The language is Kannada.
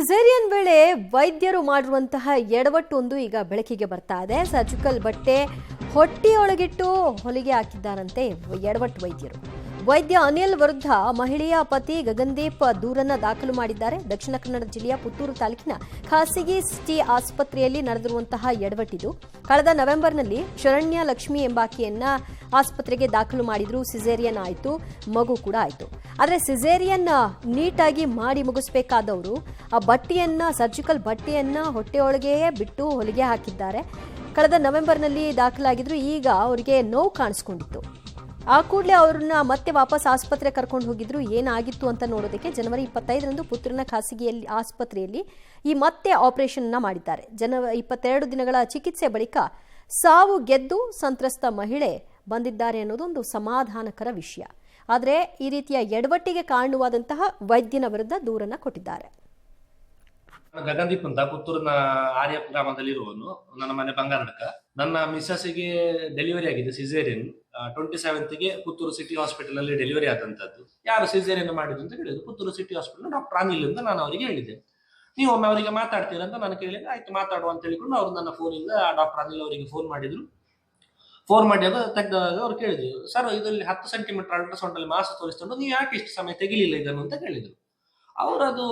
ಸಿಸೇರಿಯನ್ ವೇಳೆ ವೈದ್ಯರು ಮಾಡಿರುವಂತಹ ಎಡವಟ್ಟೊಂದು ಈಗ ಬೆಳಕಿಗೆ ಬರ್ತಾ ಇದೆ. ಸರ್ಜಿಕಲ್ ಬಟ್ಟೆ ಹೊಟ್ಟೆಯೊಳಗಿಟ್ಟು ಹೊಲಿಗೆ ಹಾಕಿದ್ದಾರಂತೆ ಎಡವಟ್ಟು ವೈದ್ಯ ಅನಿಲ್ ವಿರುದ್ಧ ಮಹಿಳೆಯ ಪತಿ ಗಗನ್ದೀಪ್ ದೂರನ್ನ ದಾಖಲು ಮಾಡಿದ್ದಾರೆ. ದಕ್ಷಿಣ ಕನ್ನಡ ಜಿಲ್ಲೆಯ ಪುತ್ತೂರು ತಾಲೂಕಿನ ಖಾಸಗಿ ಸಿಟಿ ಆಸ್ಪತ್ರೆಯಲ್ಲಿ ನಡೆದಿರುವಂತಹ ಎಡವಟ್ಟಿದು. ಕಳೆದ ನವೆಂಬರ್ನಲ್ಲಿ ಶರಣ್ಯ ಲಕ್ಷ್ಮಿ ಎಂಬಾಕೆಯನ್ನ ಆಸ್ಪತ್ರೆಗೆ ದಾಖಲು ಮಾಡಿದ್ರು. ಸಿಸೇರಿಯನ್ ಆಯಿತು, ಮಗು ಕೂಡ ಆಯಿತು. ಆದರೆ ಸಿಸೇರಿಯನ್ ನೀಟಾಗಿ ಮಾಡಿ ಮುಗಿಸ್ಬೇಕಾದವರು ಆ ಬಟ್ಟೆಯನ್ನ, ಸರ್ಜಿಕಲ್ ಬಟ್ಟೆಯನ್ನ ಹೊಟ್ಟೆಯೊಳಗೆಯೇ ಬಿಟ್ಟು ಹೊಲಿಗೆ ಹಾಕಿದ್ದಾರೆ. ಕಳೆದ ನವೆಂಬರ್ನಲ್ಲಿ ದಾಖಲಾಗಿದ್ರು. ಈಗ ಅವರಿಗೆ ನೋವು ಕಾಣಿಸ್ಕೊಂಡಿತ್ತು. ಆ ಕೂಡಲೇ ಅವ್ರನ್ನ ಮತ್ತೆ ವಾಪಸ್ ಆಸ್ಪತ್ರೆ ಕರ್ಕೊಂಡು ಹೋಗಿದ್ರು. ಏನಾಗಿತ್ತು ಅಂತ ನೋಡೋದಕ್ಕೆ ಜನವರಿ 25ರಂದು ಪುತ್ತೂರಿನ ಖಾಸಗಿಯಲ್ಲಿ ಆಸ್ಪತ್ರೆಯಲ್ಲಿ ಈ ಮತ್ತೆ ಆಪರೇಷನ್ ಮಾಡಿದ್ದಾರೆ. 22 ದಿನಗಳ ಚಿಕಿತ್ಸೆ ಬಳಿಕ ಸಾವು ಗೆದ್ದು ಸಂತ್ರಸ್ತ ಮಹಿಳೆ ಬಂದಿದ್ದಾರೆ ಅನ್ನೋದೊಂದು ಸಮಾಧಾನಕರ ವಿಷಯ. ಆದರೆ ಈ ರೀತಿಯ ಎಡವಟ್ಟಿಗೆ ಕಾರಣವಾದಂತಹ ವೈದ್ಯನ ವಿರುದ್ಧ ದೂರನ್ನ ಕೊಟ್ಟಿದ್ದಾರೆ. ಗಗನ್ದೀಪ್ ಅಂತ ಪುತ್ತೂರಿನ ಆರ್ಯ ಗ್ರಾಮದಲ್ಲಿರುವನು. ನನ್ನ ಮನೆ ಬಂಗಾರಡ್ಕ. ನನ್ನ ಮಿಸ್ಸಸ್ಗೆ ಡೆಲಿವರಿ ಆಗಿದೆ ಸಿಸೇರಿಯನ್. 27ಗೆ ಪುತ್ತೂರು ಸಿಟಿ ಹಾಸ್ಪಿಟಲ್ ಅಲ್ಲಿ ಡೆಲಿವರಿ ಆದಂತದ್ದು. ಯಾರು ಸಿಸೇರಿಯನ್ ಮಾಡಿದ್ರು ಅಂತ ಹೇಳಿದ್ರು. Puttur city hospital doctor Anil ಅಂತ ನಾನು ಅವರಿಗೆ ಹೇಳಿದೆ. ನೀವು ಒಮ್ಮೆ ಅವರಿಗೆ ಮಾತಾಡ್ತೀರಾ ಅಂತ ನಾನು ಕೇಳಿದೆ. ಆಯ್ತು ಮಾತಾಡುವ ಅಂತ ಹೇಳಿಕೊಂಡು ಅವರು ನನ್ನ ಫೋನಿಂದ ಡಾಕ್ಟರ್ ಅನಿಲ್ ಅವರಿಗೆ ಫೋನ್ ಮಾಡಿದ್ರು. ಫೋನ್ ಮಾಡಿ ತೆಗೆದಾಗ ಅವ್ರು ಕೇಳಿದ್ರು, ಸರ್ ಇದರಲ್ಲಿ 10 ಸೆಂಟಿಮೀಟರ್ ಅಲ್ಟ್ರಾಸೌಂಡ್ ಅಲ್ಲಿ ಮಾಸ ತೋರಿಸ್ಕೊಂಡು ನೀವು ಯಾಕೆ ಇಷ್ಟು ಸಮಯ ತೆಗಿಲಿಲ್ಲ ಇದನ್ನು ಅಂತ ಕೇಳಿದ್ರು. ಅವರು ಅದು